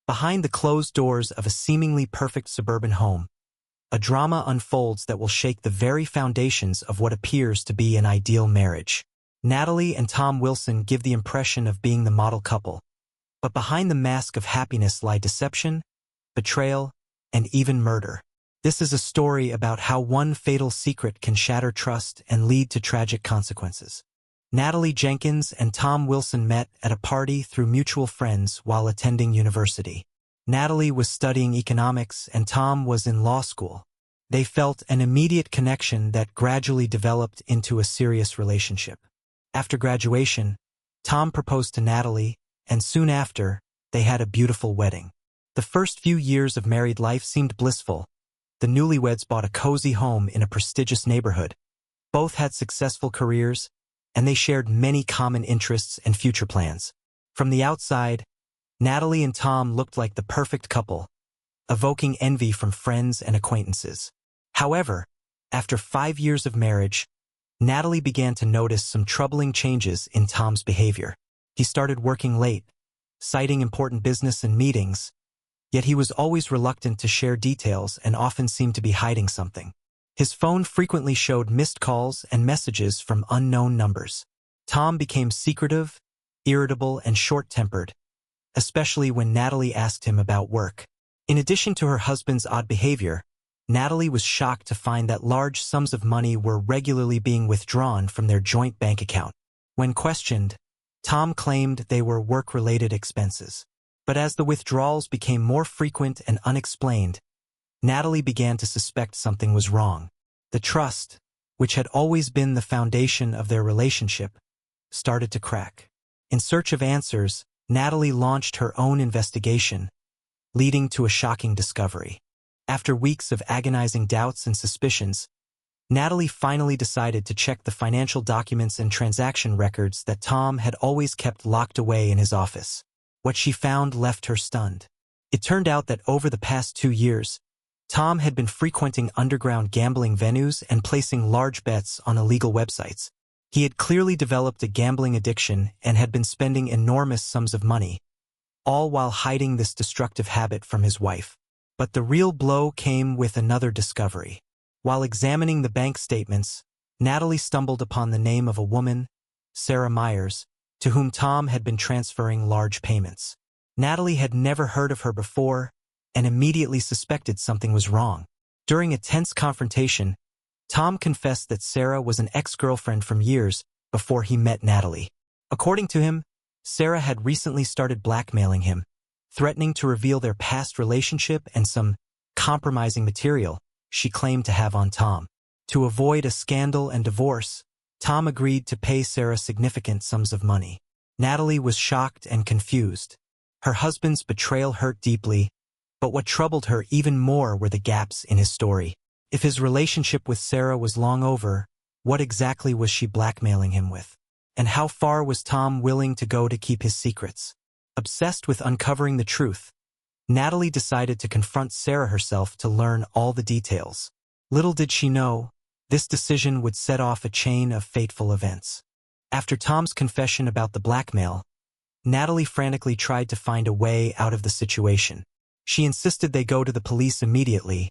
Behind the closed doors of a seemingly perfect suburban home, a drama unfolds that will shake the very foundations of what appears to be an ideal marriage. Natalie and Tom Wilson give the impression of being the model couple, but behind the mask of happiness lie deception, betrayal, and even murder. This is a story about how one fatal secret can shatter trust and lead to tragic consequences. Natalie Jenkins and Tom Wilson met at a party through mutual friends while attending university. Natalie was studying economics and Tom was in law school. They felt an immediate connection that gradually developed into a serious relationship. After graduation, Tom proposed to Natalie, and soon after, they had a beautiful wedding. The first few years of married life seemed blissful. The newlyweds bought a cozy home in a prestigious neighborhood. Both had successful careers, and they shared many common interests and future plans. From the outside, Natalie and Tom looked like the perfect couple, evoking envy from friends and acquaintances. However, after 5 years of marriage, Natalie began to notice some troubling changes in Tom's behavior. He started working late, citing important business and meetings, yet he was always reluctant to share details and often seemed to be hiding something. His phone frequently showed missed calls and messages from unknown numbers. Tom became secretive, irritable, and short-tempered, especially when Natalie asked him about work. In addition to her husband's odd behavior, Natalie was shocked to find that large sums of money were regularly being withdrawn from their joint bank account. When questioned, Tom claimed they were work-related expenses. But as the withdrawals became more frequent and unexplained, Natalie began to suspect something was wrong. The trust, which had always been the foundation of their relationship, started to crack. In search of answers, Natalie launched her own investigation, leading to a shocking discovery. After weeks of agonizing doubts and suspicions, Natalie finally decided to check the financial documents and transaction records that Tom had always kept locked away in his office. What she found left her stunned. It turned out that over the past 2 years, Tom had been frequenting underground gambling venues and placing large bets on illegal websites. He had clearly developed a gambling addiction and had been spending enormous sums of money, all while hiding this destructive habit from his wife. But the real blow came with another discovery. While examining the bank statements, Natalie stumbled upon the name of a woman, Sarah Myers, to whom Tom had been transferring large payments. Natalie had never heard of her before and immediately suspected something was wrong. During a tense confrontation, Tom confessed that Sarah was an ex-girlfriend from years before he met Natalie. According to him, Sarah had recently started blackmailing him, threatening to reveal their past relationship and some compromising material she claimed to have on Tom. To avoid a scandal and divorce, Tom agreed to pay Sarah significant sums of money. Natalie was shocked and confused. Her husband's betrayal hurt deeply, but what troubled her even more were the gaps in his story. If his relationship with Sarah was long over, what exactly was she blackmailing him with? And how far was Tom willing to go to keep his secrets? Obsessed with uncovering the truth, Natalie decided to confront Sarah herself to learn all the details. Little did she know, this decision would set off a chain of fateful events. After Tom's confession about the blackmail, Natalie frantically tried to find a way out of the situation. She insisted they go to the police immediately,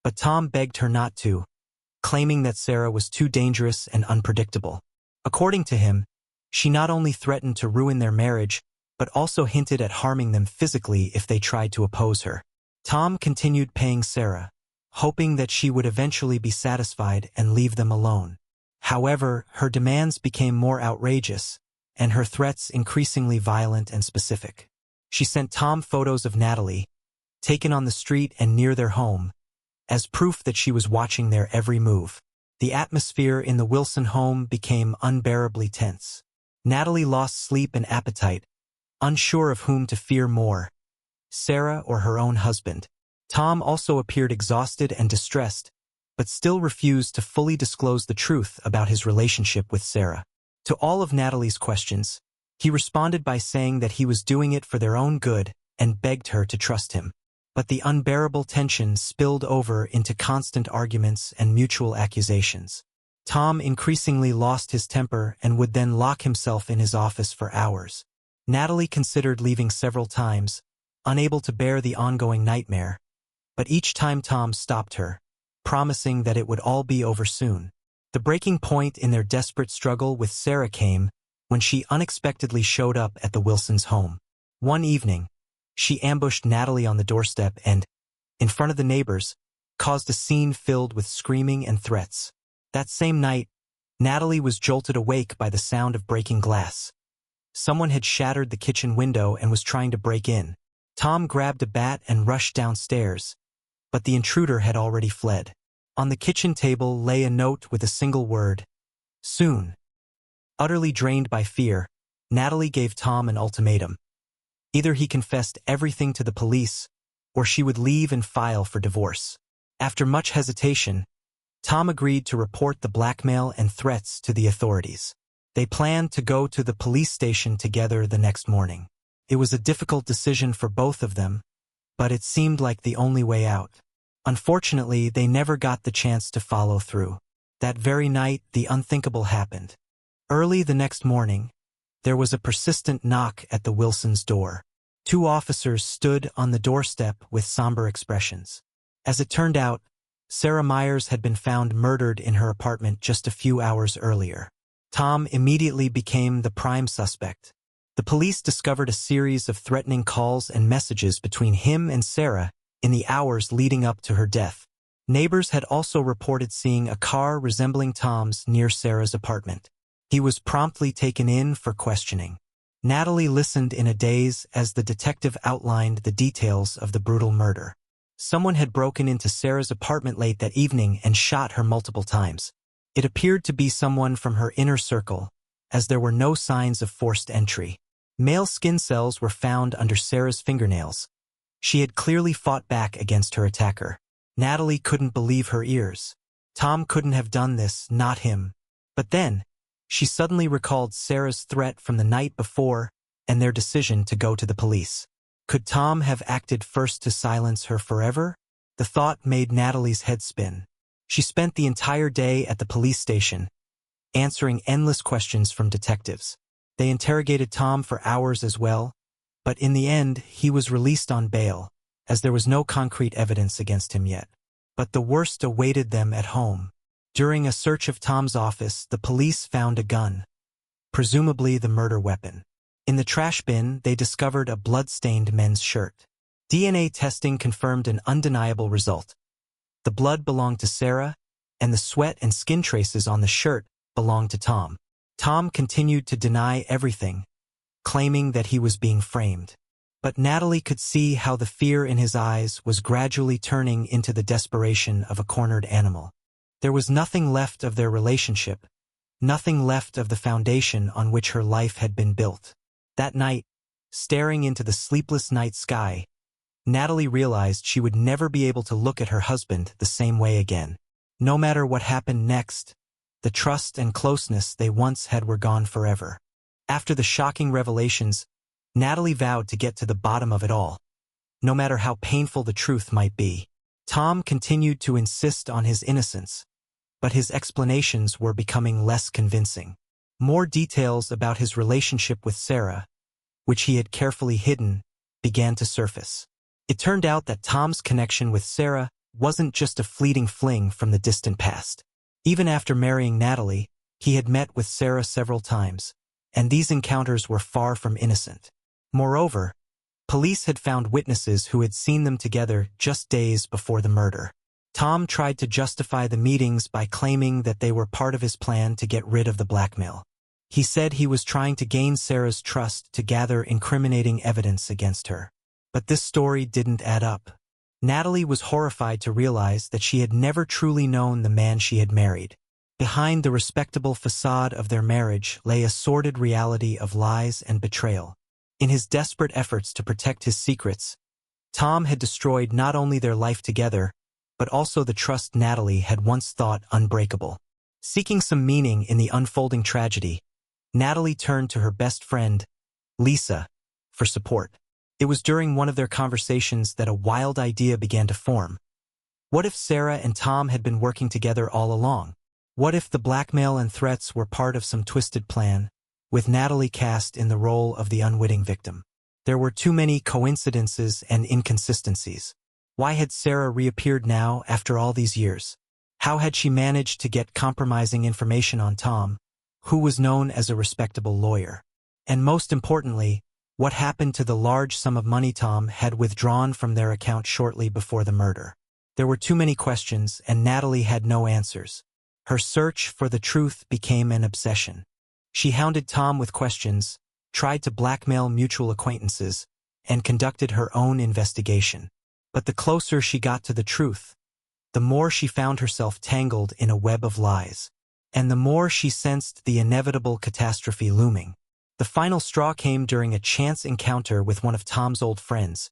but Tom begged her not to, claiming that Sarah was too dangerous and unpredictable. According to him, she not only threatened to ruin their marriage, but also hinted at harming them physically if they tried to oppose her. Tom continued paying Sarah, hoping that she would eventually be satisfied and leave them alone. However, her demands became more outrageous, and her threats increasingly violent and specific. She sent Tom photos of Natalie, taken on the street and near their home, as proof that she was watching their every move. The atmosphere in the Wilson home became unbearably tense. Natalie lost sleep and appetite, unsure of whom to fear more, Sarah or her own husband. Tom also appeared exhausted and distressed, but still refused to fully disclose the truth about his relationship with Sarah. To all of Natalie's questions, he responded by saying that he was doing it for their own good and begged her to trust him. But the unbearable tension spilled over into constant arguments and mutual accusations. Tom increasingly lost his temper and would then lock himself in his office for hours. Natalie considered leaving several times, unable to bear the ongoing nightmare. But each time Tom stopped her, promising that it would all be over soon. The breaking point in their desperate struggle with Sarah came when she unexpectedly showed up at the Wilsons' home. One evening, she ambushed Natalie on the doorstep and, in front of the neighbors, caused a scene filled with screaming and threats. That same night, Natalie was jolted awake by the sound of breaking glass. Someone had shattered the kitchen window and was trying to break in. Tom grabbed a bat and rushed downstairs, but the intruder had already fled. On the kitchen table lay a note with a single word: soon. Utterly drained by fear, Natalie gave Tom an ultimatum. Either he confessed everything to the police, or she would leave and file for divorce. After much hesitation, Tom agreed to report the blackmail and threats to the authorities. They planned to go to the police station together the next morning. It was a difficult decision for both of them, but it seemed like the only way out. Unfortunately, they never got the chance to follow through. That very night, the unthinkable happened. Early the next morning, there was a persistent knock at the Wilsons' door. 2 officers stood on the doorstep with somber expressions. As it turned out, Sarah Myers had been found murdered in her apartment just a few hours earlier. Tom immediately became the prime suspect. The police discovered a series of threatening calls and messages between him and Sarah in the hours leading up to her death. Neighbors had also reported seeing a car resembling Tom's near Sarah's apartment. He was promptly taken in for questioning. Natalie listened in a daze as the detective outlined the details of the brutal murder. Someone had broken into Sarah's apartment late that evening and shot her multiple times. It appeared to be someone from her inner circle, as there were no signs of forced entry. Male skin cells were found under Sarah's fingernails. She had clearly fought back against her attacker. Natalie couldn't believe her ears. Tom couldn't have done this, not him. But then, she suddenly recalled Sarah's threat from the night before and their decision to go to the police. Could Tom have acted first to silence her forever? The thought made Natalie's head spin. She spent the entire day at the police station, answering endless questions from detectives. They interrogated Tom for hours as well, but in the end, he was released on bail, as there was no concrete evidence against him yet. But the worst awaited them at home. During a search of Tom's office, the police found a gun, presumably the murder weapon. In the trash bin, they discovered a blood-stained men's shirt. DNA testing confirmed an undeniable result. The blood belonged to Sarah, and the sweat and skin traces on the shirt belonged to Tom. Tom continued to deny everything, claiming that he was being framed. But Natalie could see how the fear in his eyes was gradually turning into the desperation of a cornered animal. There was nothing left of their relationship, nothing left of the foundation on which her life had been built. That night, staring into the sleepless night sky, Natalie realized she would never be able to look at her husband the same way again. No matter what happened next, the trust and closeness they once had were gone forever. After the shocking revelations, Natalie vowed to get to the bottom of it all, no matter how painful the truth might be. Tom continued to insist on his innocence, but his explanations were becoming less convincing. More details about his relationship with Sarah, which he had carefully hidden, began to surface. It turned out that Tom's connection with Sarah wasn't just a fleeting fling from the distant past. Even after marrying Natalie, he had met with Sarah several times, and these encounters were far from innocent. Moreover, police had found witnesses who had seen them together just days before the murder. Tom tried to justify the meetings by claiming that they were part of his plan to get rid of the blackmail. He said he was trying to gain Sarah's trust to gather incriminating evidence against her. But this story didn't add up. Natalie was horrified to realize that she had never truly known the man she had married. Behind the respectable facade of their marriage lay a sordid reality of lies and betrayal. In his desperate efforts to protect his secrets, Tom had destroyed not only their life together, but also the trust Natalie had once thought unbreakable. Seeking some meaning in the unfolding tragedy, Natalie turned to her best friend, Lisa, for support. It was during one of their conversations that a wild idea began to form. What if Sarah and Tom had been working together all along? What if the blackmail and threats were part of some twisted plan, with Natalie cast in the role of the unwitting victim? There were too many coincidences and inconsistencies. Why had Sarah reappeared now after all these years? How had she managed to get compromising information on Tom, who was known as a respectable lawyer? And most importantly, what happened to the large sum of money Tom had withdrawn from their account shortly before the murder? There were too many questions, and Natalie had no answers. Her search for the truth became an obsession. She hounded Tom with questions, tried to blackmail mutual acquaintances, and conducted her own investigation. But the closer she got to the truth, the more she found herself tangled in a web of lies, and the more she sensed the inevitable catastrophe looming. The final straw came during a chance encounter with one of Tom's old friends,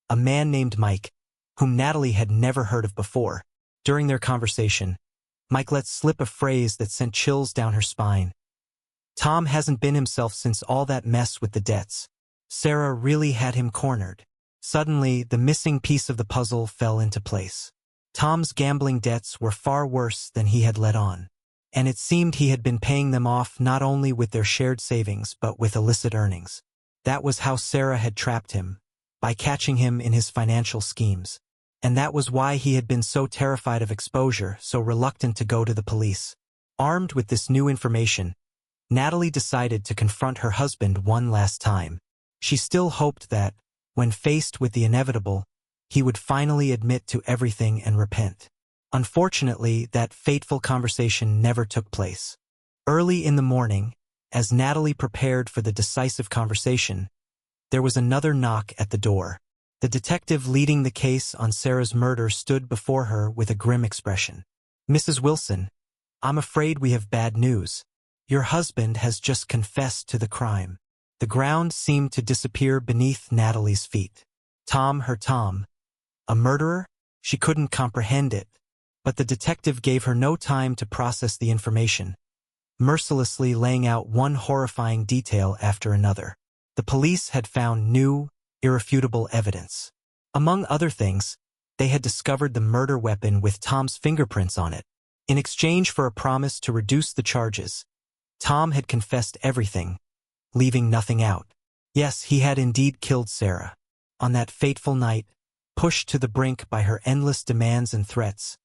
a man named Mike, whom Natalie had never heard of before. During their conversation, Mike let slip a phrase that sent chills down her spine. Tom hasn't been himself since all that mess with the debts. Sarah really had him cornered. Suddenly, the missing piece of the puzzle fell into place. Tom's gambling debts were far worse than he had let on, and it seemed he had been paying them off not only with their shared savings but with illicit earnings. That was how Sarah had trapped him, by catching him in his financial schemes. And that was why he had been so terrified of exposure, so reluctant to go to the police. Armed with this new information, Natalie decided to confront her husband one last time. She still hoped that, when faced with the inevitable, he would finally admit to everything and repent. Unfortunately, that fateful conversation never took place. Early in the morning, as Natalie prepared for the decisive conversation, there was another knock at the door. The detective leading the case on Sarah's murder stood before her with a grim expression. "Mrs. Wilson, I'm afraid we have bad news. Your husband has just confessed to the crime." The ground seemed to disappear beneath Natalie's feet. Tom, a murderer? She couldn't comprehend it. But the detective gave her no time to process the information, mercilessly laying out one horrifying detail after another. The police had found new, irrefutable evidence. Among other things, they had discovered the murder weapon with Tom's fingerprints on it. In exchange for a promise to reduce the charges, Tom had confessed everything, leaving nothing out. Yes, he had indeed killed Sarah. On that fateful night, pushed to the brink by her endless demands and threats,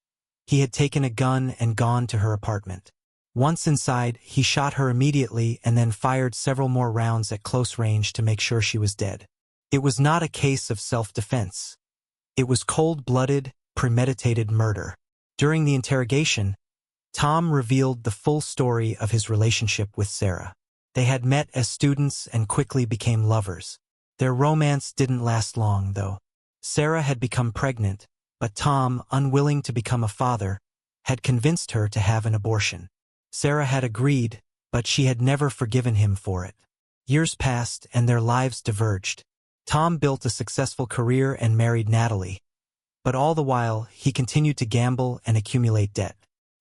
he had taken a gun and gone to her apartment. Once inside, he shot her immediately and then fired several more rounds at close range to make sure she was dead. It was not a case of self-defense. It was cold-blooded, premeditated murder. During the interrogation, Tom revealed the full story of his relationship with Sarah. They had met as students and quickly became lovers. Their romance didn't last long, though. Sarah had become pregnant, but Tom, unwilling to become a father, had convinced her to have an abortion. Sarah had agreed, but she had never forgiven him for it. Years passed and their lives diverged. Tom built a successful career and married Natalie, but all the while he continued to gamble and accumulate debt.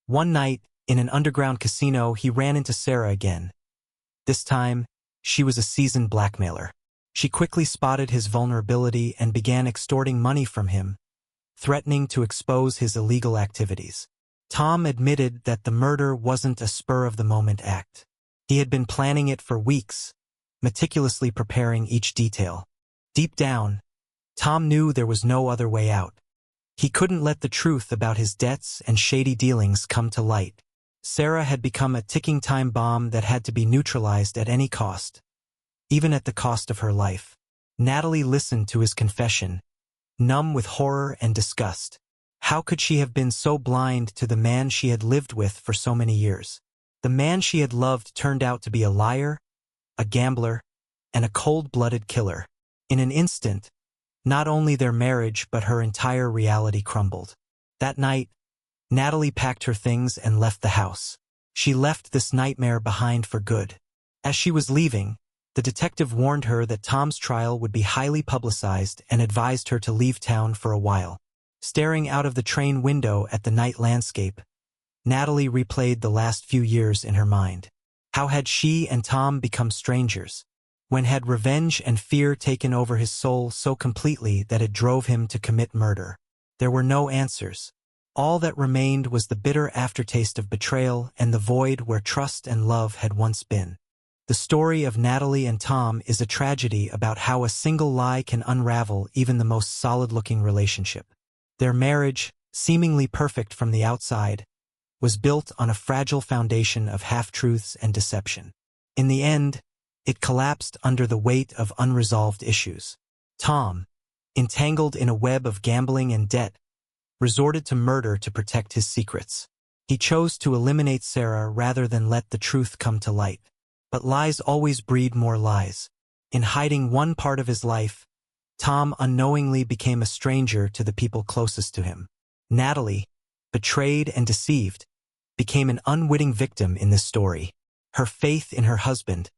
One night, in an underground casino, he ran into Sarah again. This time, she was a seasoned blackmailer. She quickly spotted his vulnerability and began extorting money from him, threatening to expose his illegal activities. Tom admitted that the murder wasn't a spur-of-the-moment act. He had been planning it for weeks, meticulously preparing each detail. Deep down, Tom knew there was no other way out. He couldn't let the truth about his debts and shady dealings come to light. Sarah had become a ticking time bomb that had to be neutralized at any cost, even at the cost of her life. Natalie listened to his confession, numb with horror and disgust. How could she have been so blind to the man she had lived with for so many years? The man she had loved turned out to be a liar, a gambler, and a cold-blooded killer. In an instant, not only their marriage but her entire reality crumbled. That night, Natalie packed her things and left the house. She left this nightmare behind for good. As she was leaving, the detective warned her that Tom's trial would be highly publicized and advised her to leave town for a while. Staring out of the train window at the night landscape, Natalie replayed the last few years in her mind. How had she and Tom become strangers? When had revenge and fear taken over his soul so completely that it drove him to commit murder? There were no answers. All that remained was the bitter aftertaste of betrayal and the void where trust and love had once been. The story of Natalie and Tom is a tragedy about how a single lie can unravel even the most solid-looking relationship. Their marriage, seemingly perfect from the outside, was built on a fragile foundation of half-truths and deception. In the end, it collapsed under the weight of unresolved issues. Tom, entangled in a web of gambling and debt, resorted to murder to protect his secrets. He chose to eliminate Sarah rather than let the truth come to light. But lies always breed more lies. In hiding one part of his life, Tom unknowingly became a stranger to the people closest to him. Natalie, betrayed and deceived, became an unwitting victim in this story. Her faith in her husband,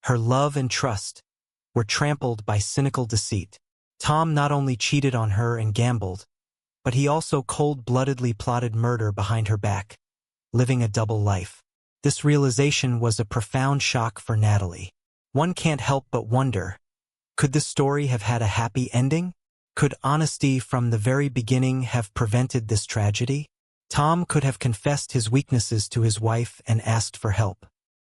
her love and trust, were trampled by cynical deceit. Tom not only cheated on her and gambled, but he also cold-bloodedly plotted murder behind her back, living a double life. This realization was a profound shock for Natalie. One can't help but wonder, could this story have had a happy ending? Could honesty from the very beginning have prevented this tragedy? Tom could have confessed his weaknesses to his wife and asked for help.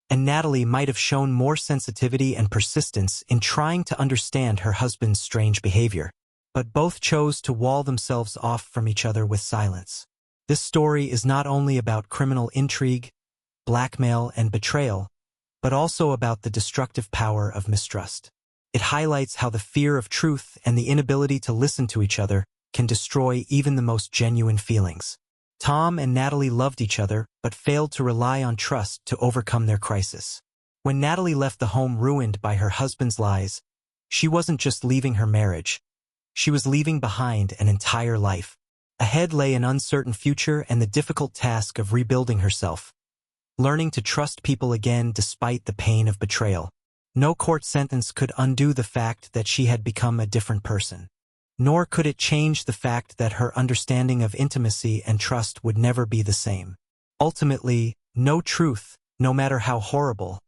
And Natalie might have shown more sensitivity and persistence in trying to understand her husband's strange behavior. But both chose to wall themselves off from each other with silence. This story is not only about criminal intrigue, blackmail, and betrayal, but also about the destructive power of mistrust. It highlights how the fear of truth and the inability to listen to each other can destroy even the most genuine feelings. Tom and Natalie loved each other, but failed to rely on trust to overcome their crisis. When Natalie left the home ruined by her husband's lies, she wasn't just leaving her marriage. She was leaving behind an entire life. Ahead lay an uncertain future and the difficult task of rebuilding herself, learning to trust people again despite the pain of betrayal. No court sentence could undo the fact that she had become a different person. Nor could it change the fact that her understanding of intimacy and trust would never be the same. Ultimately, no truth, no matter how horrible,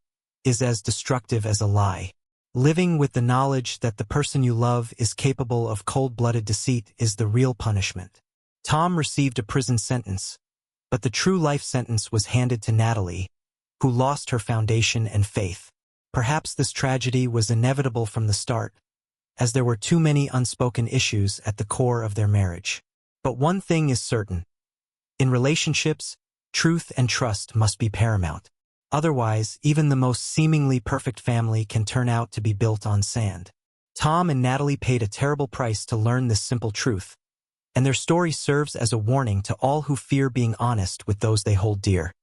is as destructive as a lie. Living with the knowledge that the person you love is capable of cold-blooded deceit is the real punishment. Tom received a prison sentence, but the true life sentence was handed to Natalie, who lost her foundation and faith. Perhaps this tragedy was inevitable from the start, as there were too many unspoken issues at the core of their marriage. But one thing is certain. In relationships, truth and trust must be paramount. Otherwise, even the most seemingly perfect family can turn out to be built on sand. Tom and Natalie paid a terrible price to learn this simple truth, and their story serves as a warning to all who fear being honest with those they hold dear.